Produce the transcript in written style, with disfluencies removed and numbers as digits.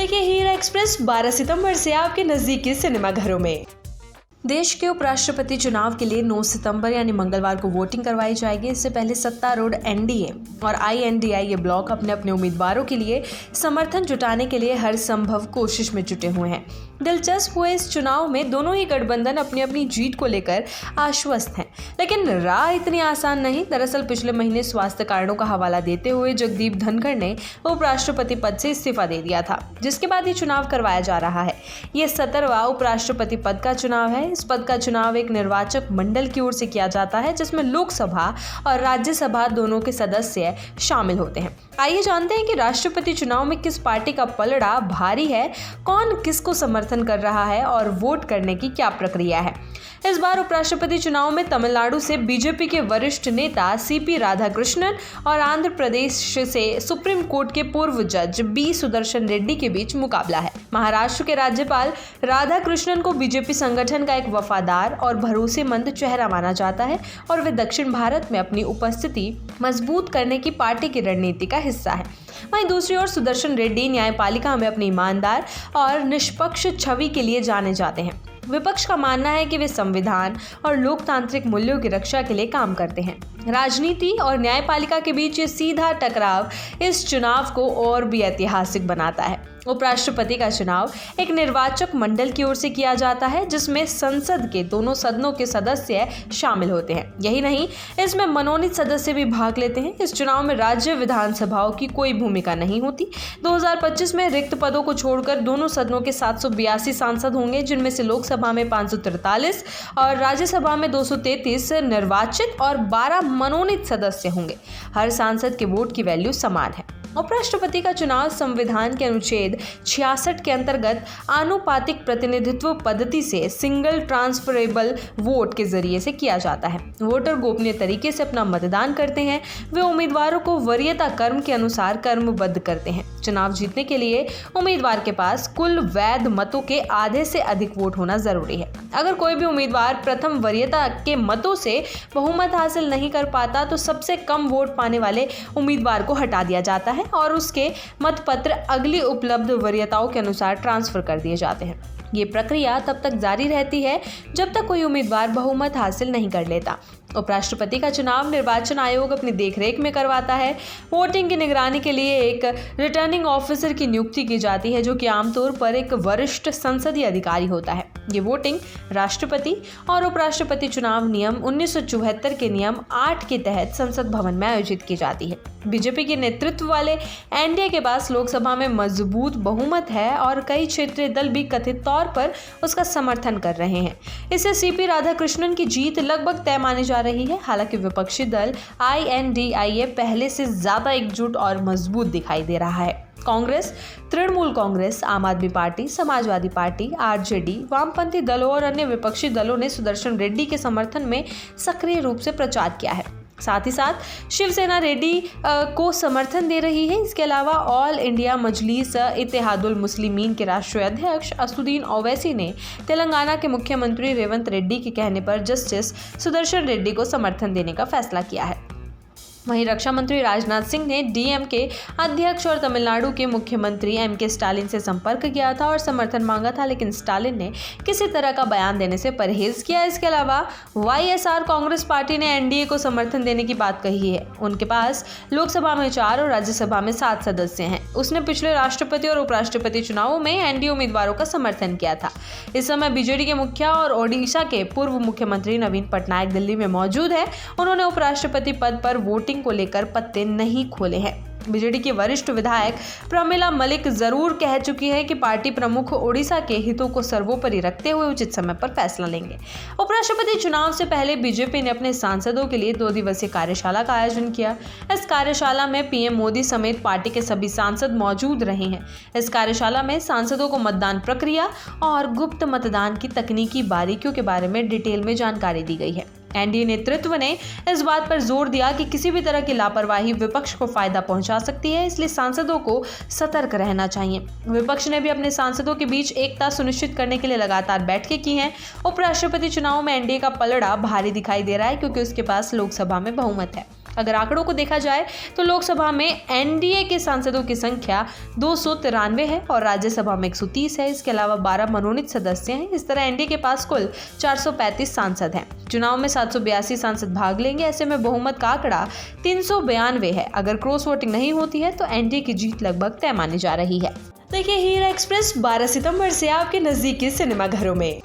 देखिए हीरा एक्सप्रेस 12 सितंबर से आपके नजदीकी सिनेमाघरों में। देश के उपराष्ट्रपति चुनाव के लिए 9 सितंबर यानी मंगलवार को वोटिंग करवाई जाएगी। इससे पहले सत्तारूढ़ एनडीए और आईएनडीआई ब्लॉक अपने अपने उम्मीदवारों के लिए समर्थन जुटाने के लिए हर संभव कोशिश में जुटे हुए हैं। दिलचस्प हुए इस चुनाव में दोनों ही गठबंधन अपनी अपनी जीत को लेकर आश्वस्त हैं, लेकिन राह इतनी आसान नहीं। दरअसल पिछले महीने स्वास्थ्य कारणों का हवाला देते हुए जगदीप धनखड़ ने उपराष्ट्रपति पद से इस्तीफा दे दिया था, जिसके बाद ये चुनाव करवाया जा रहा है। ये 17वां उपराष्ट्रपति पद का चुनाव है। इस पद का चुनाव एक निर्वाचक मंडल की ओर से किया जाता है, जिसमें लोकसभा और राज्यसभा दोनों के सदस्य शामिल होते हैं। आइए जानते हैं कि राष्ट्रपति चुनाव में किस पार्टी का पलड़ा भारी है, कौन किसको समर्थन कर रहा है और वोट करने की क्या प्रक्रिया है। इस बार उपराष्ट्रपति चुनाव में तमिलनाडु से बीजेपी के वरिष्ठ नेता सीपी राधाकृष्णन और आंध्र प्रदेश से सुप्रीम कोर्ट के पूर्व जज बी सुदर्शन रेड्डी के बीच मुकाबला है। महाराष्ट्र के राज्यपाल राधाकृष्णन को बीजेपी संगठन का एक वफादार और भरोसेमंद चेहरा माना जाता है और वे दक्षिण भारत में अपनी उपस्थिति मजबूत करने की पार्टी की रणनीति का हिस्सा है। वहीं दूसरी ओर सुदर्शन रेड्डी न्यायपालिका में अपनी ईमानदार और निष्पक्ष छवि के लिए जाने जाते हैं। विपक्ष का मानना है कि वे संविधान और लोकतांत्रिक मूल्यों की रक्षा के लिए काम करते हैं। राजनीति और न्यायपालिका के बीच ये सीधा टकराव इस चुनाव को और भी ऐतिहासिक बनाता है। उपराष्ट्रपति का चुनाव एक निर्वाचक मंडल की ओर से किया जाता है, जिसमें संसद के दोनों सदनों के सदस्य शामिल होते हैं। यही नहीं, इसमें मनोनीत सदस्य भी भाग लेते हैं। इस चुनाव में राज्य विधानसभाओं की कोई भूमिका नहीं होती। 2025 में रिक्त पदों को छोड़कर दोनों सदनों के 782 सांसद होंगे, जिनमें से लोकसभा में 543 और राज्यसभा में 233 निर्वाचित और 12 मनोनीत सदस्य होंगे। हर सांसद के वोट की वैल्यू समान है। उपराष्ट्रपति का चुनाव संविधान के अनुच्छेद 66 के अंतर्गत आनुपातिक प्रतिनिधित्व पद्धति से सिंगल ट्रांसफरेबल वोट के जरिए से किया जाता है। वोटर गोपनीय तरीके से अपना मतदान करते हैं। वे उम्मीदवारों को वरीयता क्रम के अनुसार क्रमबद्ध करते हैं। चुनाव जीतने के लिए उम्मीदवार के पास कुल वैध मतों के आधे से अधिक वोट होना जरूरी है। अगर कोई भी उम्मीदवार प्रथम वरीयता के मतों से बहुमत हासिल नहीं कर पाता तो सबसे कम वोट पाने वाले उम्मीदवार को हटा दिया जाता है और उसके मतपत्र अगली उपलब्ध वरीयताओं के अनुसार ट्रांसफर कर दिए जाते हैं। ये प्रक्रिया तब तक जारी रहती है जब तक कोई उम्मीदवार बहुमत हासिल नहीं कर लेता। उपराष्ट्रपति का चुनाव निर्वाचन आयोग अपनी देखरेख में करवाता है। वोटिंग की निगरानी के लिए एक रिटर्निंग ऑफिसर की नियुक्ति की जाती है, जो कि आमतौर पर एक वरिष्ठ संसदीय अधिकारी होता है। ये वोटिंग राष्ट्रपति और उपराष्ट्रपति चुनाव नियम 1974 के नियम 8 के तहत संसद भवन में आयोजित की जाती है। बीजेपी के नेतृत्व वाले एनडीए के पास लोकसभा में मजबूत बहुमत है और कई क्षेत्रीय दल भी कथित तौर पर उसका समर्थन कर रहे हैं। इससे सीपी राधाकृष्णन की जीत लगभग तय मानी जा रही है। हालांकि विपक्षी दल आईएनडीआई पहले से ज्यादा एकजुट और मजबूत दिखाई दे रहा है। कांग्रेस, तृणमूल कांग्रेस, आम आदमी पार्टी, समाजवादी पार्टी, आरजेडी, वामपंथी दलों और अन्य विपक्षी दलों ने सुदर्शन रेड्डी के समर्थन में सक्रिय रूप से प्रचार किया है। साथ ही साथ शिवसेना रेड्डी को समर्थन दे रही है। इसके अलावा ऑल इंडिया मजलिस इत्तेहादुल मुस्लिमीन के राष्ट्रीय अध्यक्ष असदुद्दीन ओवैसी ने तेलंगाना के मुख्यमंत्री रेवंत रेड्डी के कहने पर जस्टिस सुदर्शन रेड्डी को समर्थन देने का फैसला किया है। वहीं रक्षा मंत्री राजनाथ सिंह ने डीएमके अध्यक्ष और तमिलनाडु के मुख्यमंत्री एमके स्टालिन से संपर्क किया था और समर्थन मांगा था, लेकिन स्टालिन ने किसी तरह का बयान देने से परहेज किया। इसके अलावा वाईएसआर कांग्रेस पार्टी ने एनडीए को समर्थन देने की बात कही है। उनके पास लोकसभा में 4 और राज्यसभा में 7 सदस्य हैं। उसने पिछले राष्ट्रपति और उपराष्ट्रपति चुनावों में एनडीए उम्मीदवारों का समर्थन किया था। इस समय बीजेडी के मुखिया और ओडिशा के पूर्व मुख्यमंत्री नवीन पटनायक दिल्ली में मौजूद है। उन्होंने उपराष्ट्रपति पद पर वोटिंग को लेकर पत्ते नहीं खोले हैं। बीजेडी की वरिष्ठ विधायक प्रमिला मलिक जरूर कह चुकी है कि पार्टी प्रमुख ओडिशा के हितों को सर्वोपरि रखते हुए उचित समय पर फैसला लेंगे। उपराष्ट्रपति चुनाव से पहले बीजेपी ने अपने सांसदों के लिए 2 दिवसीय कार्यशाला का आयोजन किया। इस कार्यशाला में पीएम मोदी समेत पार्टी के सभी सांसद मौजूद रहे हैं। इस कार्यशाला में सांसदों को मतदान प्रक्रिया और गुप्त मतदान की तकनीकी बारीकियों के बारे में डिटेल में जानकारी दी गई है। एनडीए नेतृत्व ने इस बात पर जोर दिया कि किसी भी तरह की लापरवाही विपक्ष को फायदा पहुंचा सकती है, इसलिए सांसदों को सतर्क रहना चाहिए। विपक्ष ने भी अपने सांसदों के बीच एकता सुनिश्चित करने के लिए लगातार बैठकें की हैं। उपराष्ट्रपति चुनाव में एनडीए का पलड़ा भारी दिखाई दे रहा है, क्योंकि उसके पास लोकसभा में बहुमत है। अगर आंकड़ों को देखा जाए तो लोकसभा में एनडीए के सांसदों की संख्या 293 है और राज्यसभा में 130 है। इसके अलावा 12 मनोनीत सदस्य हैं। इस तरह एनडीए के पास कुल 435 सांसद हैं। चुनाव में 782 सांसद भाग लेंगे। ऐसे में बहुमत का आंकड़ा 392 है। अगर क्रॉस वोटिंग नहीं होती है तो एनडीए की जीत लगभग तय मानी जा रही है। देखिए हीरा एक्सप्रेस 12 सितंबर से आपके नजदीकी सिनेमा घरों में।